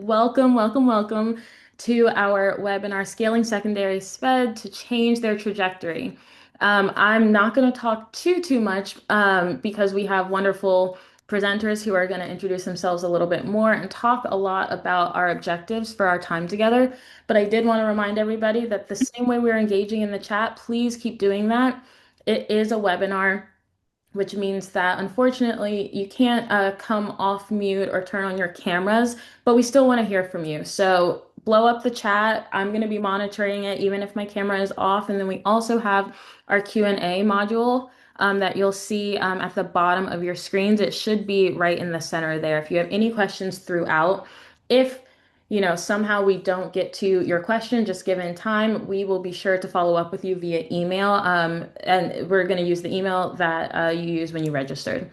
Welcome, welcome, welcome to our webinar, Scaling Secondary SPED to Change Their Trajectory. I'm not going to talk too much because we have wonderful presenters who are going to introduce themselves a little bit more and talk a lot about our objectives for our time together. But I did want to remind everybody that the same way we're engaging in the chat, please keep doing that. It is a webinar, which means that unfortunately you can't come off mute or turn on your cameras, but we still want to hear from you. So blow up the chat. I'm going to be monitoring it even if my camera is off. And then we also have our Q&A module that you'll see at the bottom of your screens. It should be right in the center there. If you have any questions throughout, if somehow we don't get to your question just given time, we will be sure to follow up with you via email. And we're going to use the email that you used when you registered.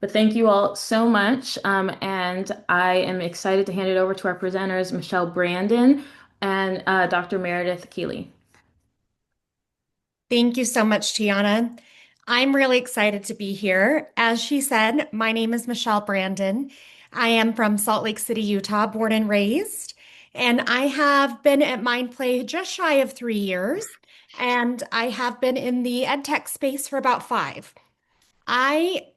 But thank you all so much. And I am excited to hand it over to our presenters, Michelle Brandon and Dr. Meredith Keeley. Thank you so much, Tiana. I'm really excited to be here. As she said, my name is Michelle Brandon. I am from Salt Lake City, Utah, born and raised, and I have been at MindPlay just shy of 3 years, and I have been in the ed tech space for about 5. I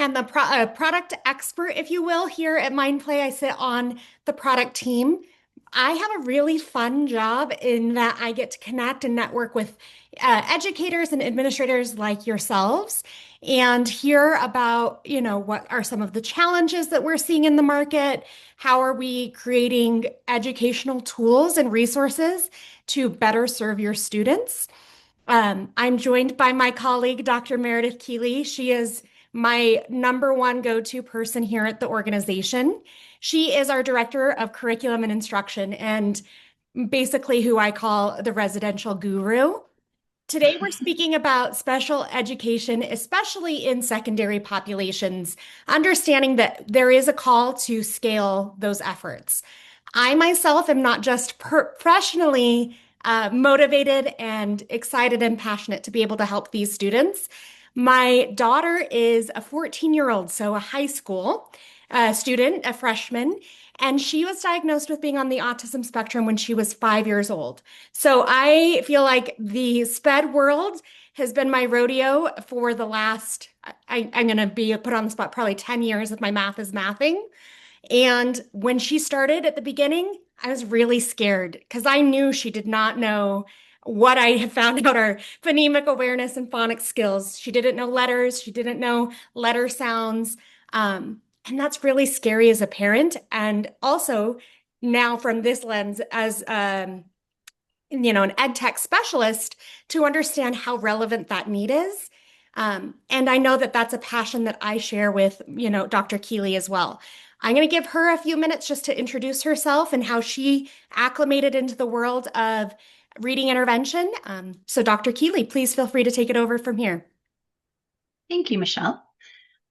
am a product expert, if you will, here at MindPlay. I sit on the product team. I have a really fun job in that I get to connect and network with educators and administrators like yourselves and hear about, what are some of the challenges that we're seeing in the market? How are we creating educational tools and resources to better serve your students? I'm joined by my colleague, Dr. Meredith Keeley. She is my number one go-to person here at the organization. She is our director of curriculum and instruction and basically who I call the residential guru. Today, we're speaking about special education, especially in secondary populations, understanding that there is a call to scale those efforts. I myself am not just professionally motivated and excited and passionate to be able to help these students. My daughter is a 14-year-old, so a high school student, a freshman, and she was diagnosed with being on the autism spectrum when she was 5 years old. So I feel like the SPED world has been my rodeo for the last, I'm going to be put on the spot, probably 10 years if my math is mathing. And when she started at the beginning, I was really scared because I knew she did not know what I had found out our phonemic awareness and phonics skills. She didn't know letters. She didn't know letter sounds. And that's really scary as a parent. And also now from this lens as, an ed tech specialist to understand how relevant that need is. And I know that that's a passion that I share with, Dr. Keeley as well. I'm going to give her a few minutes just to introduce herself and how she acclimated into the world of reading intervention. So Dr. Keeley, please feel free to take it over from here. Thank you, Michelle.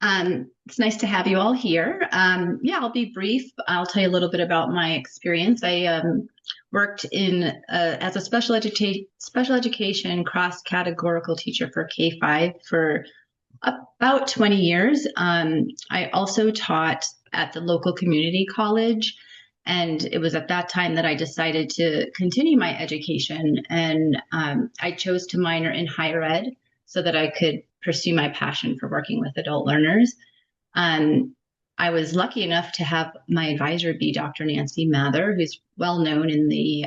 It's nice to have you all here. I'll be brief. I'll tell you a little bit about my experience. I worked as a special education cross-categorical teacher for K-5 for about 20 years. I also taught at the local community college, and it was at that time that I decided to continue my education, and I chose to minor in higher ed so that I could pursue my passion for working with adult learners. I was lucky enough to have my advisor be Dr. Nancy Mather, who's well known in the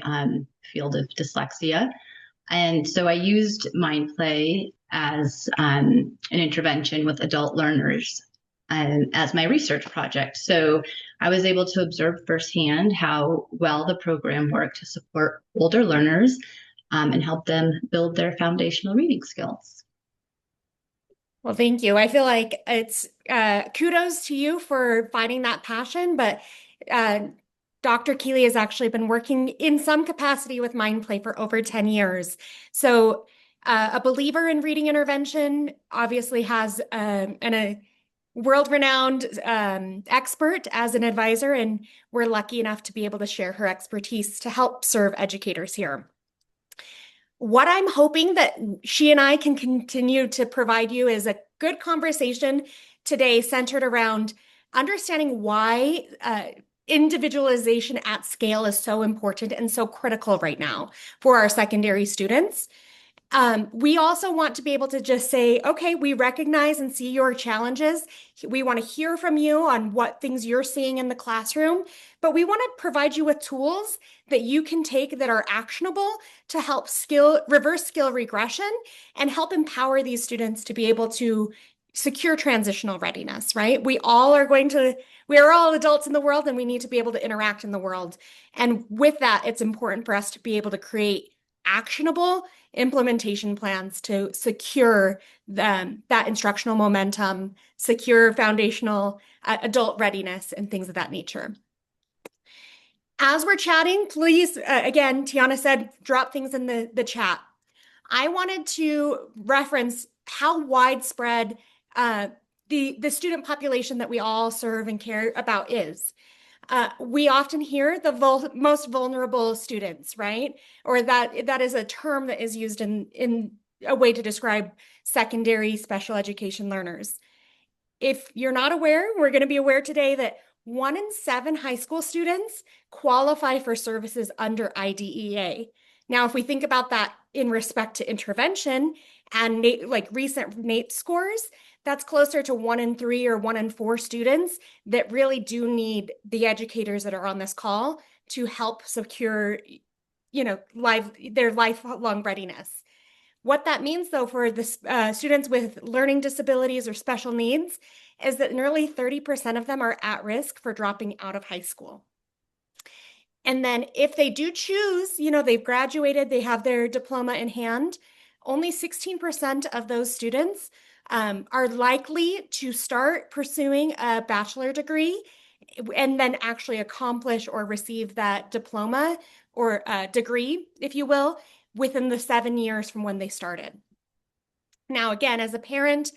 field of dyslexia. And so I used MindPlay as an intervention with adult learners as my research project. So I was able to observe firsthand how well the program worked to support older learners and help them build their foundational reading skills. Well, thank you. I feel like it's kudos to you for finding that passion, but Dr. Keeley has actually been working in some capacity with MindPlay for over 10 years. So a believer in reading intervention, obviously has a world-renowned expert as an advisor, and we're lucky enough to be able to share her expertise to help serve educators here. What I'm hoping that she and I can continue to provide you is a good conversation today centered around understanding why individualization at scale is so important and so critical right now for our secondary students. We also want to be able to just say, okay, we recognize and see your challenges. We want to hear from you on what things you're seeing in the classroom, but we want to provide you with tools that you can take that are actionable to help reverse skill regression and help empower these students to be able to secure transitional readiness, right? We are all adults in the world and we need to be able to interact in the world. And with that, it's important for us to be able to create actionable implementation plans to secure that instructional momentum, secure foundational adult readiness, and things of that nature. As we're chatting, please, again, Tiana said, drop things in the chat. I wanted to reference how widespread the student population that we all serve and care about is. We often hear the most vulnerable students, right? Or that is a term that is used in a way to describe secondary special education learners. If you're not aware, we're going to be aware today that 1 in 7 high school students qualify for services under IDEA. Now, if we think about that in respect to intervention and recent NAEP scores, that's closer to 1 in 3 or 1 in 4 students that really do need the educators that are on this call to help secure, their lifelong readiness. What that means, though, for the students with learning disabilities or special needs is that nearly 30% of them are at risk for dropping out of high school. And then if they do choose, they've graduated, they have their diploma in hand, only 16% of those students are likely to start pursuing a bachelor degree and then actually accomplish or receive that diploma or degree, if you will, within the 7 years from when they started. Now, again, as a parent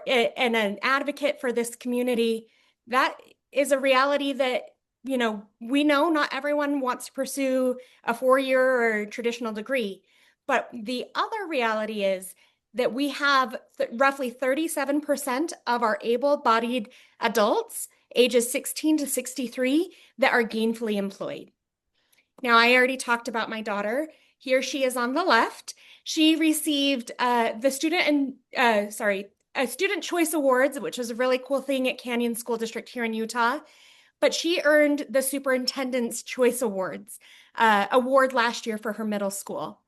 and an advocate for this community, that is a reality that, we know not everyone wants to pursue a 4-year or traditional degree. But the other reality is that we have roughly 37% of our able-bodied adults, ages 16 to 63, that are gainfully employed. Now, I already talked about my daughter. Here she is on the left. She received Student Choice Awards, which is a really cool thing at Canyon School District here in Utah. But she earned the Superintendent's Choice Awards award last year for her middle school.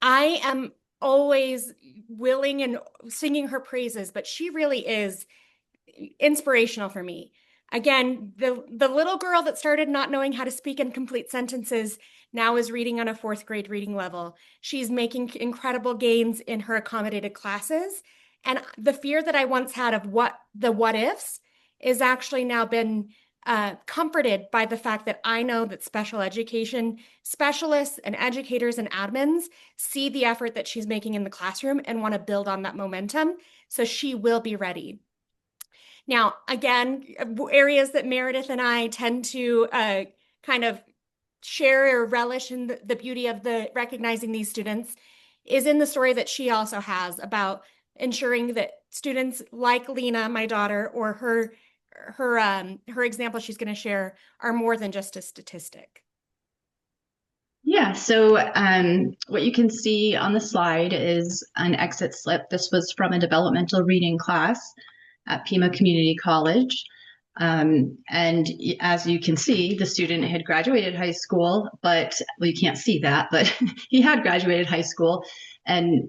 I am always willing and singing her praises, but she really is inspirational for me. Again, the little girl that started not knowing how to speak in complete sentences now is reading on a 4th grade reading level. She's making incredible gains in her accommodated classes. And the fear that I once had of what ifs is actually now been comforted by the fact that I know that special education specialists and educators and admins see the effort that she's making in the classroom and want to build on that momentum. So she will be ready. Now, again, areas that Meredith and I tend to kind of share or relish in the beauty of recognizing these students is in the story that she also has about ensuring that students like Lena, my daughter, or her example she's going to share are more than just a statistic. Yeah, so what you can see on the slide is an exit slip. This was from a developmental reading class at Pima Community College. And as you can see, the student had graduated high school, but well, you can't see that, but he had graduated high school and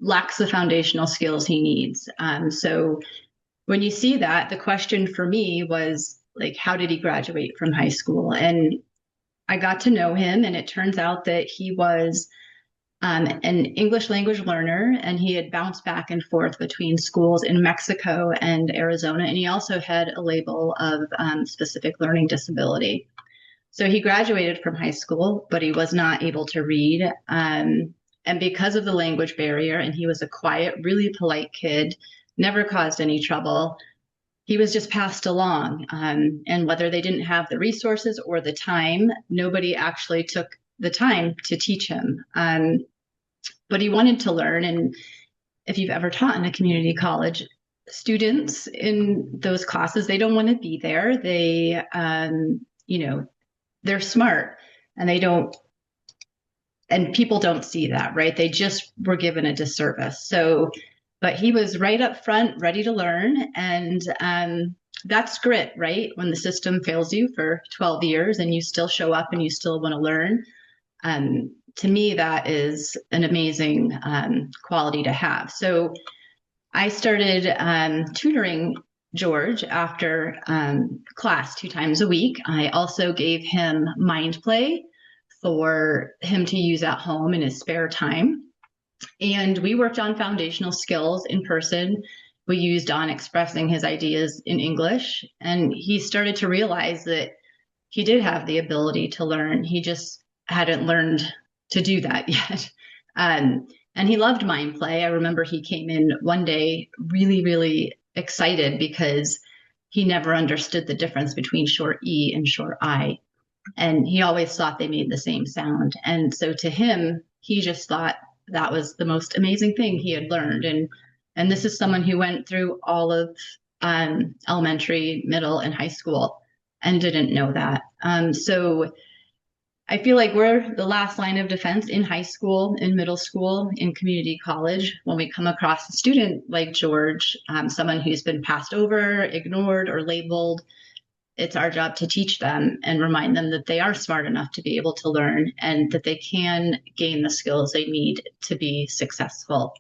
lacks the foundational skills he needs. So when you see that, the question for me was like, how did he graduate from high school? And I got to know him, and it turns out that he was an English language learner, and he had bounced back and forth between schools in Mexico and Arizona, and he also had a label of specific learning disability. So he graduated from high school, but he was not able to read. And because of the language barrier, and he was a quiet, really polite kid, never caused any trouble, he was just passed along. And whether they didn't have the resources or the time, nobody actually took the time to teach him. But he wanted to learn. And if you've ever taught in a community college, students in those classes, they don't want to be there. They they're smart and and people don't see that, right? They just were given a disservice. So, but he was right up front, ready to learn. And that's grit, right? When the system fails you for 12 years and you still show up and you still want to learn. To me, that is an amazing quality to have. So I started tutoring George after class 2 times a week. I also gave him MindPlay for him to use at home in his spare time. And we worked on foundational skills in person. We used on expressing his ideas in English. And he started to realize that he did have the ability to learn. He just hadn't learned to do that yet. And he loved MindPlay. I remember he came in one day really, really excited because he never understood the difference between short E and short I. And he always thought they made the same sound. And so to him, he just thought that was the most amazing thing he had learned. And this is someone who went through all of elementary, middle, and high school and didn't know that. So I feel like we're the last line of defense in high school, in middle school, in community college, when we come across a student like George, someone who's been passed over, ignored, or labeled. It's our job to teach them and remind them that they are smart enough to be able to learn and that they can gain the skills they need to be successful.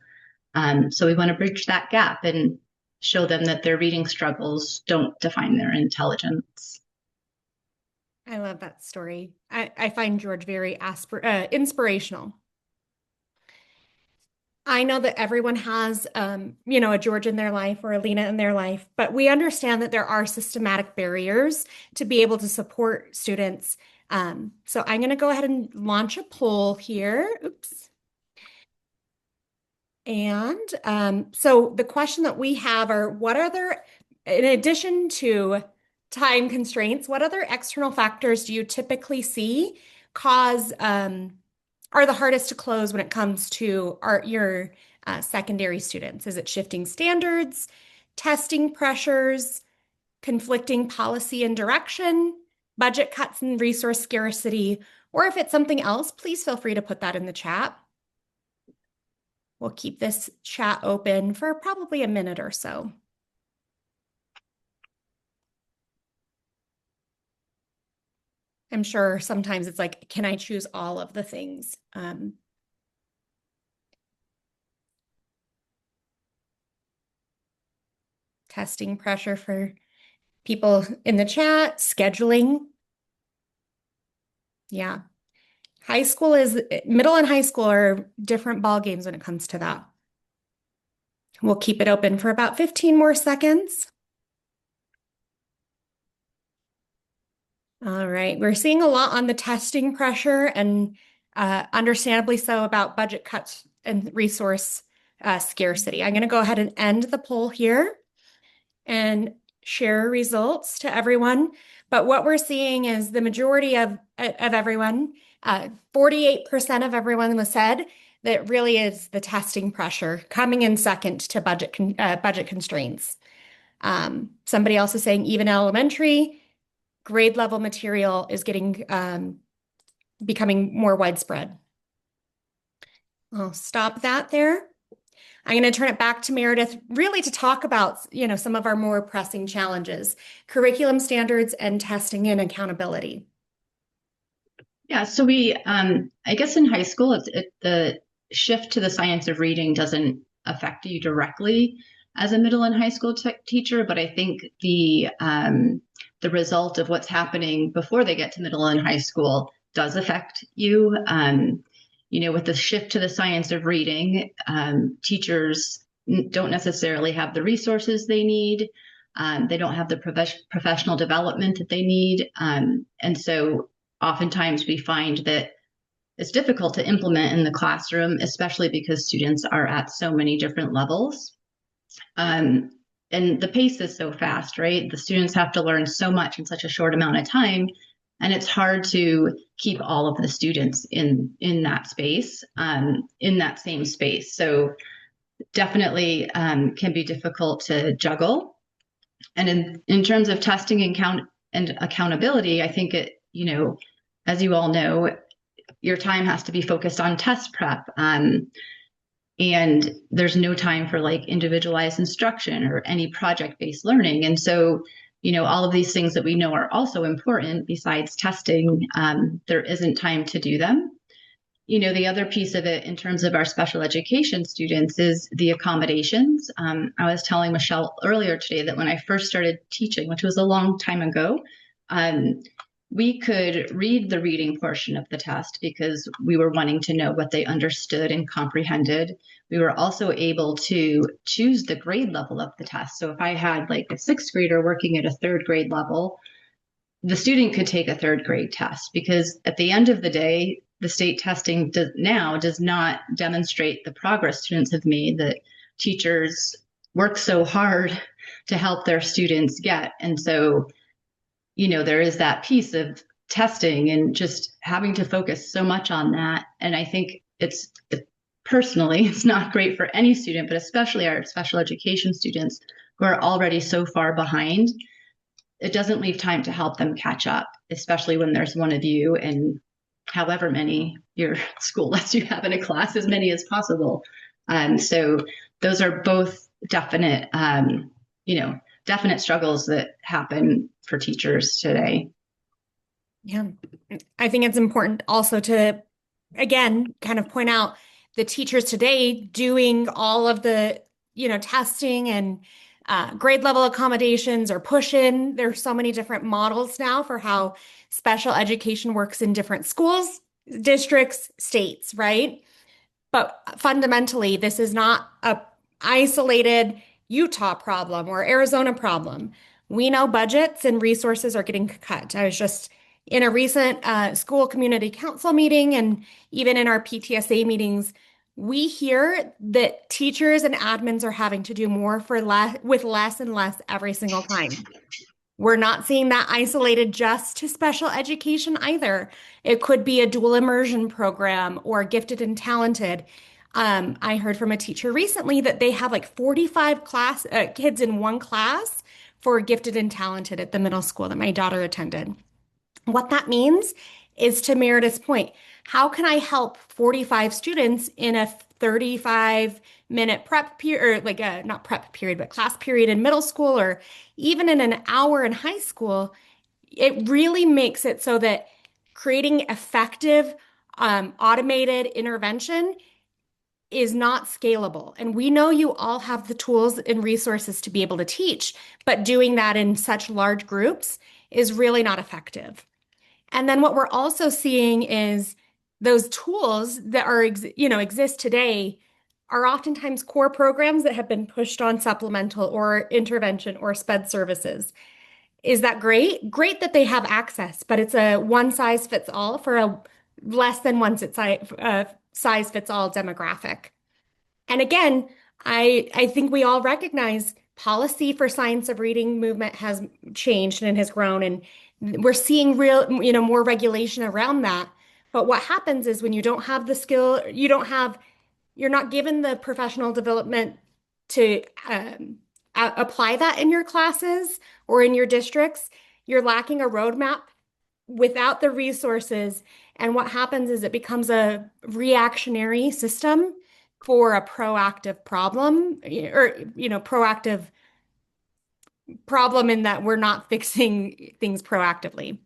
So we want to bridge that gap and show them that their reading struggles don't define their intelligence. I love that story. I find George very inspirational. I know that everyone has, a George in their life or a Lena in their life, but we understand that there are systematic barriers to be able to support students. So I'm going to go ahead and launch a poll here. Oops. And so the question that we have are, in addition to time constraints, what other external factors do you typically see are the hardest to close when it comes to your secondary students? Is it shifting standards, testing pressures, conflicting policy and direction, budget cuts and resource scarcity, or if it's something else, please feel free to put that in the chat. We'll keep this chat open for probably a minute or so. I'm sure sometimes it's like, can I choose all of the things? Testing pressure for people in the chat, scheduling. Yeah. Middle and high school are different ball games when it comes to that. We'll keep it open for about 15 more seconds. All right, we're seeing a lot on the testing pressure and understandably so about budget cuts and resource scarcity. I'm going to go ahead and end the poll here and share results to everyone. But what we're seeing is the majority of everyone, 48% of everyone was said that really is the testing pressure coming in second to budget constraints. Somebody else is saying even elementary, grade level material is becoming more widespread. I'll stop that there. I'm going to turn it back to Meredith really to talk about, some of our more pressing challenges, curriculum standards and testing and accountability. Yeah, so I guess in high school, the shift to the science of reading doesn't affect you directly as a middle and high school teacher, but I think the result of what's happening before they get to middle and high school does affect you. With the shift to the science of reading, teachers don't necessarily have the resources they need. They don't have the professional development that they need. And so oftentimes we find that it's difficult to implement in the classroom, especially because students are at so many different levels. And the pace is so fast, right? The students have to learn so much in such a short amount of time. And it's hard to keep all of the students in that space, in that same space. So definitely can be difficult to juggle. And in terms of testing and And accountability, I think as you all know, your time has to be focused on test prep. And there's no time for like individualized instruction or any project-based learning. And so, all of these things that we know are also important besides testing, there isn't time to do them. The other piece of it in terms of our special education students is the accommodations. I was telling Michelle earlier today that when I first started teaching, which was a long time ago, we could read the reading portion of the test because we were wanting to know what they understood and comprehended. We were also able to choose the grade level of the test. So if I had like a sixth grader working at a third grade level, the student could take a third grade test, because at the end of the day, the state testing does not demonstrate the progress students have made that teachers work so hard to help their students get. And so, there is that piece of testing and just having to focus so much on that. And I think personally, it's not great for any student, but especially our special education students who are already so far behind. It doesn't leave time to help them catch up, especially when there's one of you and however many your school lets you have in a class, as many as possible. So those are both definite struggles that happen for teachers today. Yeah, I think it's important also to, again, kind of point out the teachers today doing all of the, testing and grade level accommodations or push-in. There's so many different models now for how special education works in different schools, districts, states, right? But fundamentally, this is not a isolated Utah problem or Arizona problem. We know budgets and resources are getting cut. I was just in a recent school community council meeting, and even in our PTSA meetings, we hear that teachers and admins are having to do more for less with less and less every single time. We're not seeing that isolated just to special education either. It could be a dual immersion program or gifted and talented. I heard from a teacher recently that they have like 45 kids in one class for gifted and talented at the middle school that my daughter attended. What that means is, to Meredith's point, how can I help 45 students in a 35-minute prep period, or like a not prep period, but class period in middle school, or even in an hour in high school? It really makes it so that creating effective, automated intervention is not scalable. And we know you all have the tools and resources to be able to teach, but doing that in such large groups is really not effective. And then what we're also seeing is those tools that exist today are oftentimes core programs that have been pushed on supplemental or intervention or SPED services. Is that great? Great that they have access, but it's a one size fits all for a less than one size fits all demographic. And again, I think we all recognize policy for science of reading movement has changed and has grown, and we're seeing real, more regulation around that. But what happens is when you don't have the skill, you're not given the professional development to apply that in your classes or in your districts. You're lacking a roadmap without the resources. And what happens is it becomes a reactionary system for a proactive problem, or, proactive problem in that we're not fixing things proactively.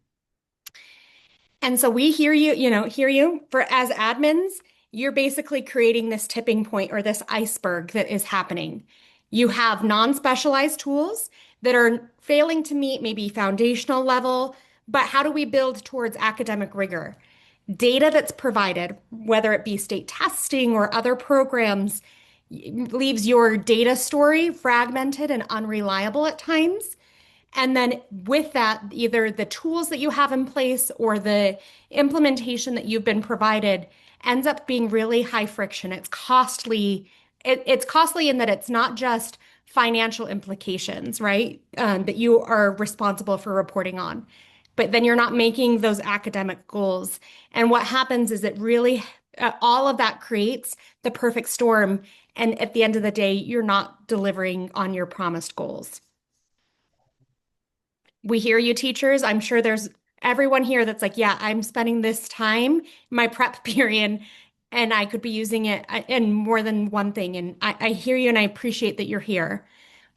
And so we hear you for as admins, you're basically creating this tipping point or this iceberg that is happening. You have non-specialized tools that are failing to meet maybe foundational level, but how do we build towards academic rigor? Data that's provided, whether it be state testing or other programs, leaves your data story fragmented and unreliable at times. And then with that, either the tools that you have in place or the implementation that you've been provided ends up being really high friction. It's costly. It's costly in that it's not just financial implications, right? That you are responsible for reporting on, but then you're not making those academic goals. And what happens is it really, all of that creates the perfect storm. And at the end of the day, you're not delivering on your promised goals. We hear you, teachers. I'm sure there's everyone here that's like, yeah, I'm spending this time, my prep period, and I could be using it in more than one thing. And I hear you and I appreciate that you're here.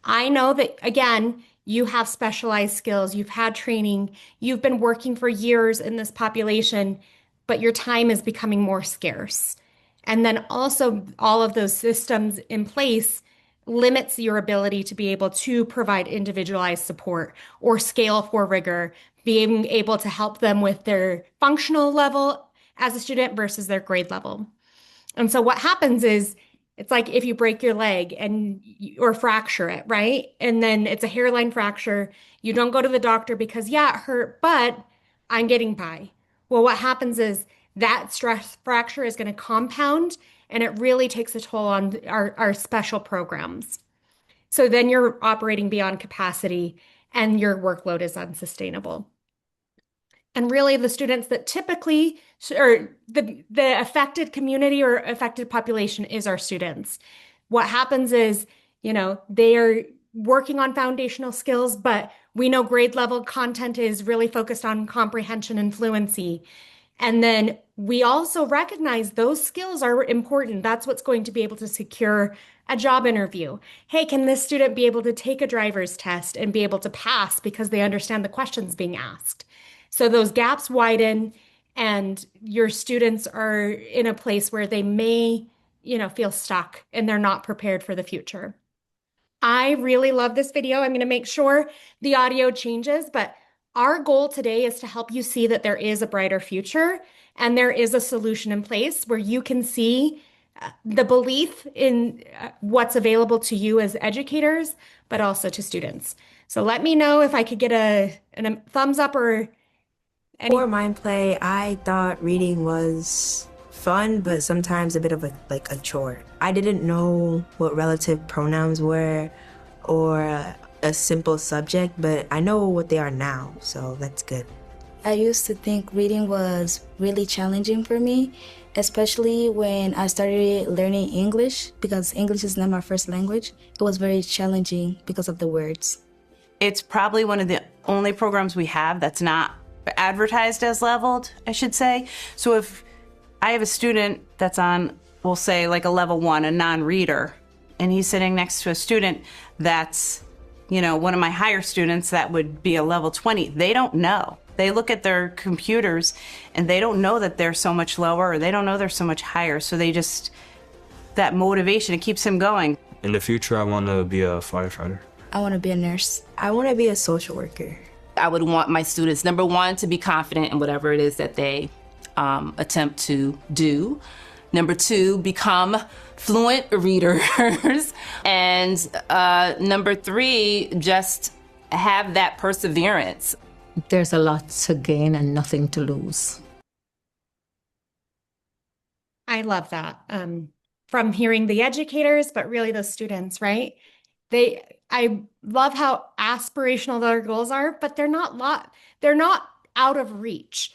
I know that, again, you have specialized skills, you've had training, you've been working for years in this population, but your time is becoming more scarce. And then also, all of those systems in place limits your ability to be able to provide individualized support or scale for rigor, being able to help them with their functional level as a student versus their grade level. And so what happens is it's like if you break your leg and or fracture it, right? And then it's a hairline fracture. You don't go to the doctor because yeah, it hurt, but I'm getting by. Well, what happens is that stress fracture is going to compound and it really takes a toll on our special programs. So then you're operating beyond capacity and your workload is unsustainable. And really, the students that typically, or the affected community or affected population is our students. What happens is, they are working on foundational skills, but we know grade level content is really focused on comprehension and fluency. And then we also recognize those skills are important. That's what's going to be able to secure a job interview. Hey, can this student be able to take a driver's test and be able to pass because they understand the questions being asked? So those gaps widen and your students are in a place where they may, feel stuck and they're not prepared for the future. I really love this video. I'm going to make sure the audio changes, but our goal today is to help you see that there is a brighter future and there is a solution in place where you can see the belief in what's available to you as educators, but also to students. So let me know if I could get a thumbs up or any. For MindPlay, I thought reading was fun, but sometimes a bit of a chore. I didn't know what relative pronouns were or a simple subject, but I know what they are now, so that's good. I used to think reading was really challenging for me, especially when I started learning English, because English is not my first language. It was very challenging because of the words. It's probably one of the only programs we have that's not advertised as leveled, I should say. So if I have a student that's on, we'll say like a level 1, a non-reader, and he's sitting next to a student that's, one of my higher students that would be a level 20, they don't know. They look at their computers and they don't know that they're so much lower or they don't know they're so much higher. So they just, that motivation, it keeps him going. In the future, I want to be a firefighter. I want to be a nurse. I want to be a social worker. I would want my students, number one, to be confident in whatever it is that they attempt to do. Number two, become fluent readers. And number three, just have that perseverance. There's a lot to gain and nothing to lose. I love that. From hearing the educators, but really the students, right? I love how aspirational their goals are, but they're not out of reach.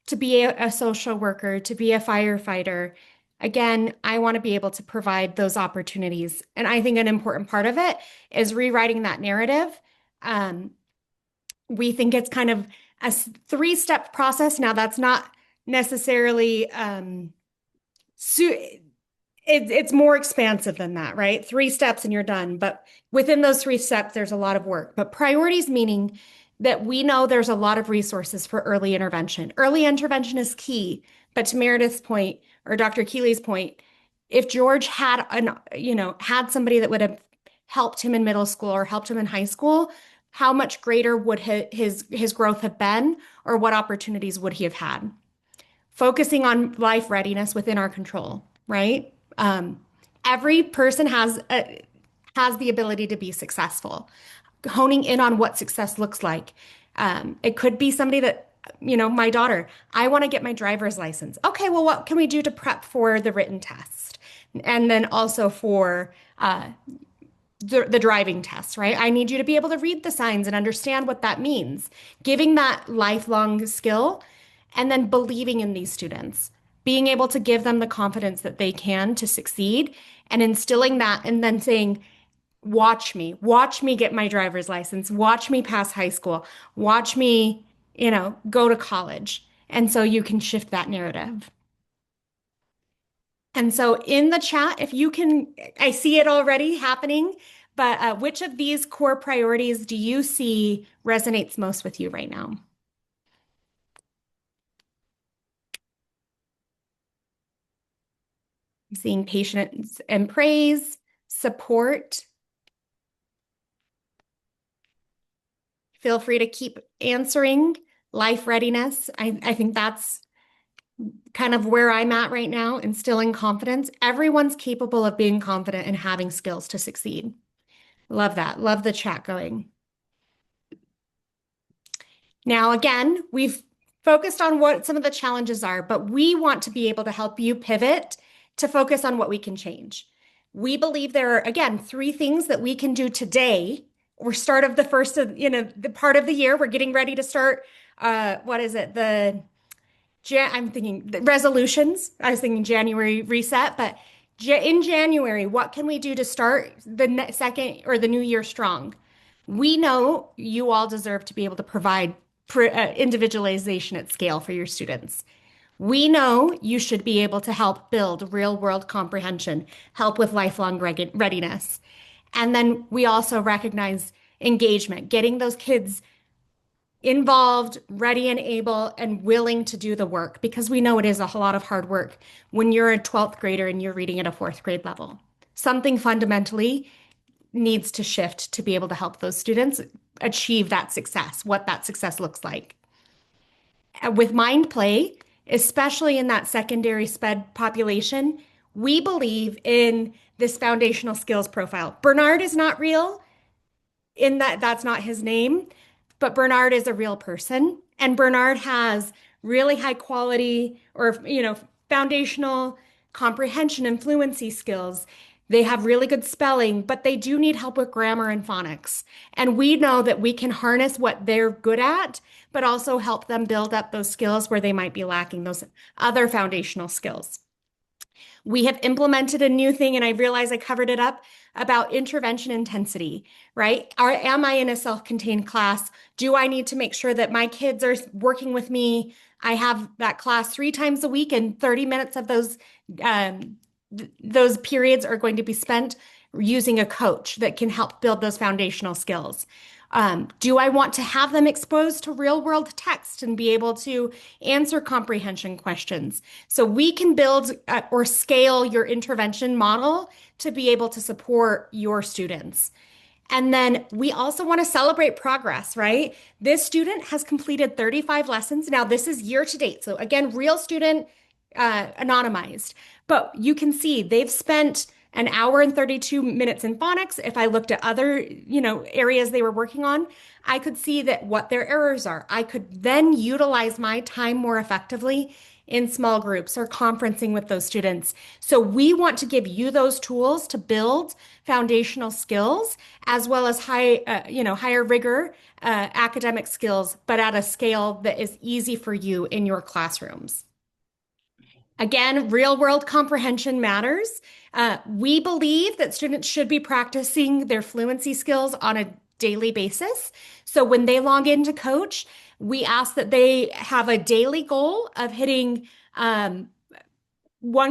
To be a social worker, to be a firefighter. Again, I want to be able to provide those opportunities. And I think an important part of it is rewriting that narrative. We think it's kind of a 3-step process. Now, that's not necessarily, it's more expansive than that, right? 3 steps and you're done. But within those 3 steps, there's a lot of work. But priorities meaning that we know there's a lot of resources for early intervention. Early intervention is key. But to Meredith's point, or Dr. Keeley's point, if George had had somebody that would have helped him in middle school or helped him in high school, how much greater would his growth have been, or what opportunities would he have had? Focusing on life readiness within our control, right? Every person has the ability to be successful. Honing in on what success looks like. It could be somebody that, my daughter, I want to get my driver's license. Okay, well, what can we do to prep for the written test? And then also for the driving test, right? I need you to be able to read the signs and understand what that means. Giving that lifelong skill and then believing in these students. Being able to give them the confidence that they can to succeed and instilling that and then saying, watch me get my driver's license, watch me pass high school, watch me, go to college. And so you can shift that narrative. And so in the chat, if you can, I see it already happening, but which of these core priorities do you see resonates most with you right now? I'm seeing patience and praise, support. Feel free to keep answering. Life readiness. I think that's kind of where I'm at right now, instilling confidence. Everyone's capable of being confident and having skills to succeed. Love that. Love the chat going. Now, again, we've focused on what some of the challenges are, but we want to be able to help you pivot to focus on what we can change. We believe there are, again, 3 things that we can do today or start of the first of, the part of the year. We're getting ready to start, what is it? I'm thinking the resolutions. I was thinking January reset, but in January, what can we do to start the second or the new year strong? We know you all deserve to be able to provide individualization at scale for your students. We know you should be able to help build real world comprehension, help with lifelong readiness. And then we also recognize engagement, getting those kids involved, ready and able, and willing to do the work, because we know it is a lot of hard work when you're a 12th grader and you're reading at a 4th grade level. Something fundamentally needs to shift to be able to help those students achieve that success, what that success looks like. With MindPlay, especially in that secondary SPED population, we believe in this foundational skills profile. Bernard is not real in that's not his name, but Bernard is a real person, and Bernard has really high quality or, foundational comprehension and fluency skills. They have really good spelling, but they do need help with grammar and phonics. And we know that we can harness what they're good at, but also help them build up those skills where they might be lacking those other foundational skills. We have implemented a new thing, and I realize I covered it up, about intervention intensity, right? Am I in a self-contained class? Do I need to make sure that my kids are working with me? I have that class 3 times a week, and 30 minutes of those periods are going to be spent using a coach that can help build those foundational skills. Do I want to have them exposed to real world text and be able to answer comprehension questions? So we can build or scale your intervention model to be able to support your students. And then we also want to celebrate progress, right? This student has completed 35 lessons. Now, this is year to date. So again, real student, anonymized, but you can see they've spent an hour and 32 minutes in phonics. If I looked at other, areas they were working on, I could see that what their errors are. I could then utilize my time more effectively in small groups or conferencing with those students. So we want to give you those tools to build foundational skills as well as higher rigor academic skills, but at a scale that is easy for you in your classrooms. Again, real world comprehension matters. We believe that students should be practicing their fluency skills on a daily basis. So when they log into Coach, we ask that they have a daily goal of hitting 1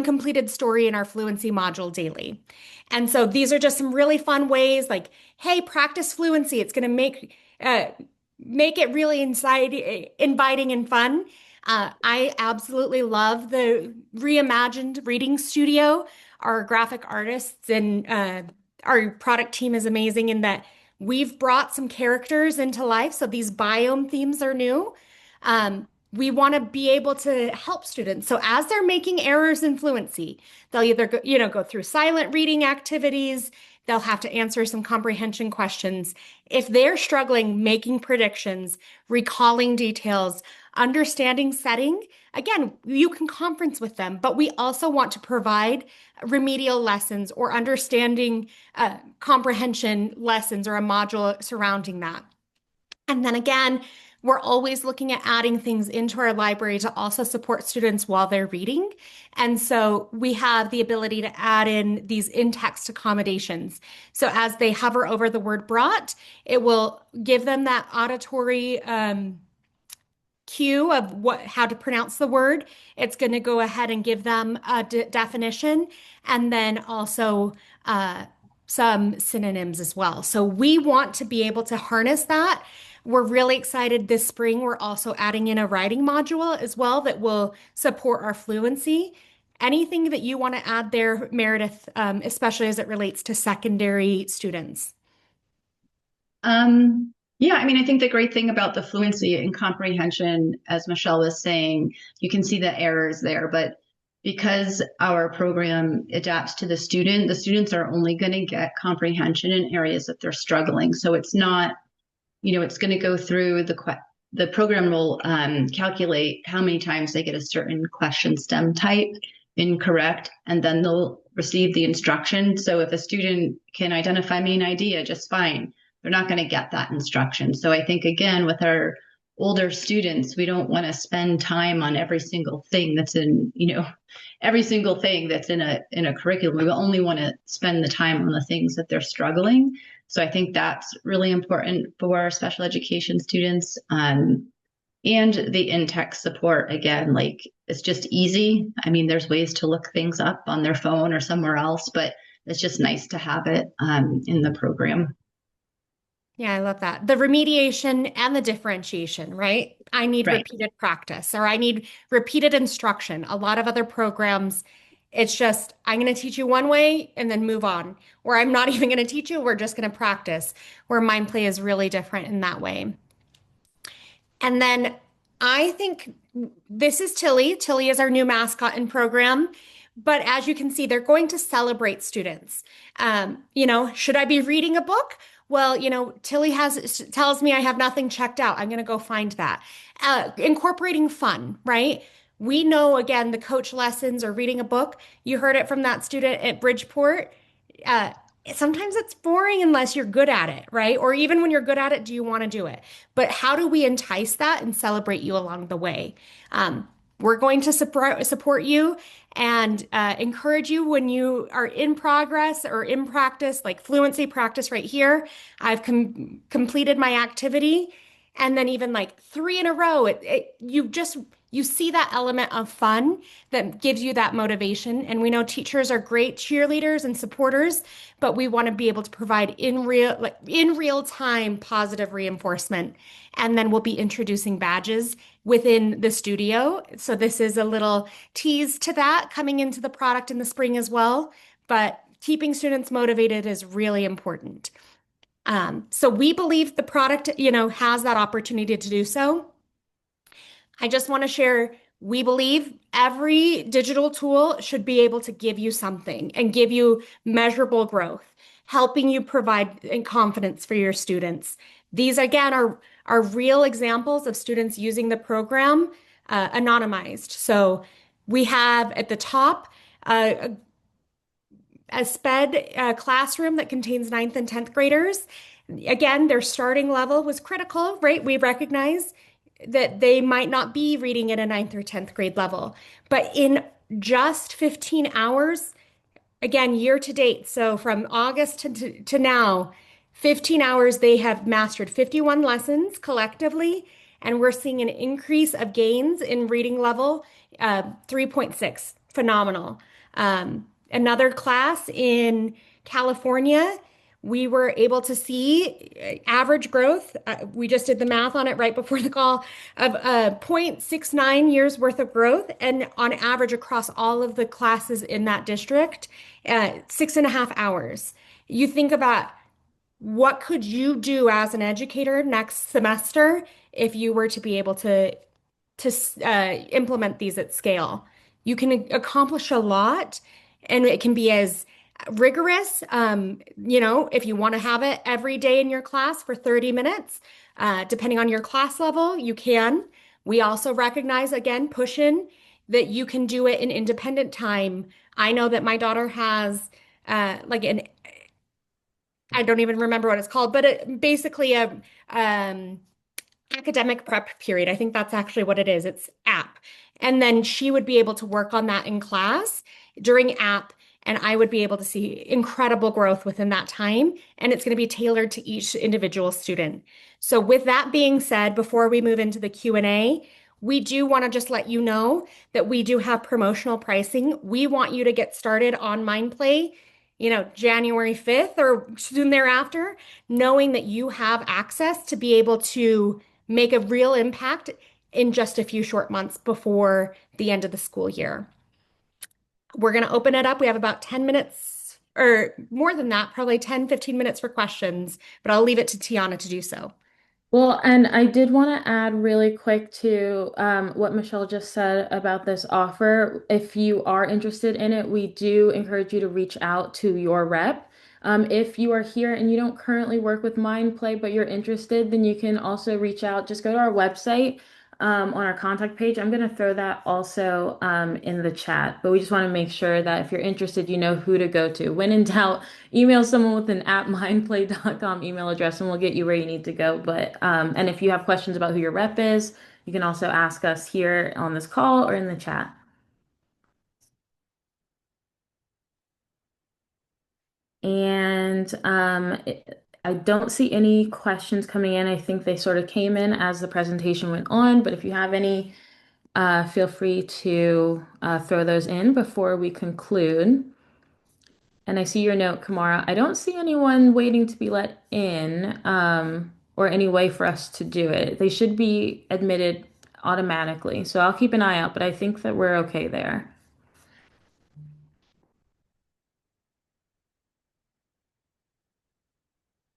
completed story in our fluency module daily. And so these are just some really fun ways, like, hey, practice fluency. It's going to make it really inviting and fun. I absolutely love the reimagined reading studio. Our graphic artists and our product team is amazing in that we've brought some characters into life. So these biome themes are new. We want to be able to help students. So as they're making errors in fluency, they'll either go through silent reading activities. They'll have to answer some comprehension questions. If they're struggling making predictions, recalling details, understanding setting, again, you can conference with them, but we also want to provide remedial lessons or understanding comprehension lessons or a module surrounding that. And then again, We're always looking at adding things into our library to also support students while they're reading. And so we have the ability to add in these in-text accommodations. So as they hover over the word brought, it will give them that auditory cue of how to pronounce the word. It's going to go ahead and give them a definition and then also some synonyms as well. So we want to be able to harness that. We're really excited this spring. We're also adding in a writing module as well that will support our fluency. Anything that you want to add there, Meredith, especially as it relates to secondary students? Yeah, I mean, I think the great thing about the fluency and comprehension, as Michelle was saying, you can see the errors there, but because our program adapts to the students are only going to get comprehension in areas that they're struggling. So it's not, it's going to go through the program will calculate how many times they get a certain question stem type incorrect, and then they'll receive the instruction. So if a student can identify main idea just fine, they're not going to get that instruction. So I think, again, with our older students, we don't want to spend time on every single thing that's in, every single thing that's in a curriculum. We only want to spend the time on the things that they're struggling. So I think that's really important for our special education students. And the in-text support, again, like it's just easy. I mean, there's ways to look things up on their phone or somewhere else, but it's just nice to have it in the program. Yeah, I love that. The remediation and the differentiation, right? I need repeated practice or I need repeated instruction. A lot of other programs, it's just, I'm going to teach you one way and then move on. Or I'm not even going to teach you, we're just going to practice. Where MindPlay is really different in that way. And then I think this is Tilly. Tilly is our new mascot in program. But as you can see, they're going to celebrate students. Should I be reading a book? Well, Tilly tells me I have nothing checked out. I'm going to go find that. Incorporating fun, right? We know, again, the coach lessons or reading a book. You heard it from that student at Bridgeport. Sometimes it's boring unless you're good at it, right? Or even when you're good at it, do you want to do it? But how do we entice that and celebrate you along the way? We're going to support you and encourage you when you are in progress or in practice, like fluency practice right here. I've completed my activity. And then even like 3 in a row, you see that element of fun that gives you that motivation. And we know teachers are great cheerleaders and supporters, but we want to be able to provide in real time positive reinforcement. And then we'll be introducing badges within the studio. So this is a little tease to that coming into the product in the spring as well. But keeping students motivated is really important. So we believe the product, has that opportunity to do so. I just want to share, we believe every digital tool should be able to give you something and give you measurable growth, helping you provide confidence for your students. These, again, are real examples of students using the program anonymized. So we have at the top a SPED classroom that contains 9th and 10th graders. Again, their starting level was critical, right? We recognize that they might not be reading at a 9th or 10th grade level, but in just 15 hours, again, year to date, so from August to now, 15 hours, they have mastered 51 lessons collectively, and we're seeing an increase of gains in reading level, 3.6, phenomenal. Another class in California, we were able to see average growth. We just did the math on it right before the call of 0.69 years worth of growth. And on average across all of the classes in that district, 6.5 hours. You think about what could you do as an educator next semester if you were to be able to implement these at scale. You can accomplish a lot, and it can be as rigorous, if you want to have it every day in your class for 30 minutes, depending on your class level, you can. We also recognize, again, push in that you can do it in independent time. I know that my daughter has I don't even remember what it's called, but basically academic prep period. I think that's actually what it is. It's app. And then she would be able to work on that in class during app, and I would be able to see incredible growth within that time. And it's going to be tailored to each individual student. So with that being said, before we move into the Q&A, we do want to just let you know that we do have promotional pricing. We want you to get started on MindPlay, January 5th or soon thereafter, knowing that you have access to be able to make a real impact in just a few short months before the end of the school year. We're going to open it up. We have about 10 minutes or more than that, probably 10, 15 minutes for questions, but I'll leave it to Tiana to do so. Well, and I did want to add really quick to what Michelle just said about this offer. If you are interested in it, we do encourage you to reach out to your rep. If you are here and you don't currently work with MindPlay, but you're interested, then you can also reach out. Just go to our website on our contact page. I'm going to throw that also in the chat, but we just want to make sure that if you're interested, you know who to go to. When in doubt, email someone with an @mindplay.com email address and we'll get you where you need to go. But and if you have questions about who your rep is, you can also ask us here on this call or in the chat. And I don't see any questions coming in. I think they sort of came in as the presentation went on, but if you have any, feel free to throw those in before we conclude. And I see your note, Kamara. I don't see anyone waiting to be let in, or any way for us to do it. They should be admitted automatically. So I'll keep an eye out, but I think that we're okay there.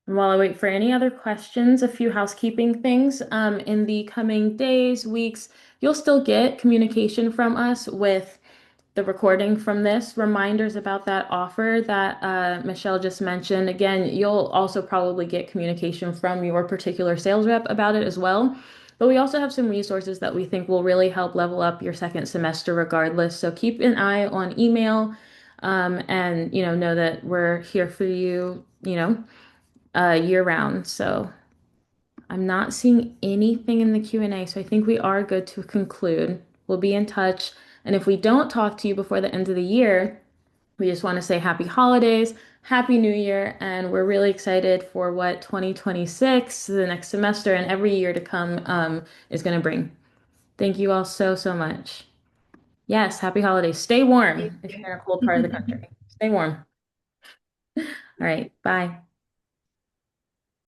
And while I wait for any other questions, a few housekeeping things. In the coming days, weeks, you'll still get communication from us with the recording from this, reminders about that offer that Michelle just mentioned. Again, you'll also probably get communication from your particular sales rep about it as well. But we also have some resources that we think will really help level up your second semester regardless. So keep an eye on email, and know that we're here for you, year round. So I'm not seeing anything in the Q&A, so I think we are good to conclude. We'll be in touch. And if we don't talk to you before the end of the year, we just want to say happy holidays, happy new year, and we're really excited for what 2026, the next semester, and every year to come is going to bring. Thank you all so, so much. Yes, happy holidays. Stay warm if you're in a cold part of the country. Stay warm. All right, bye.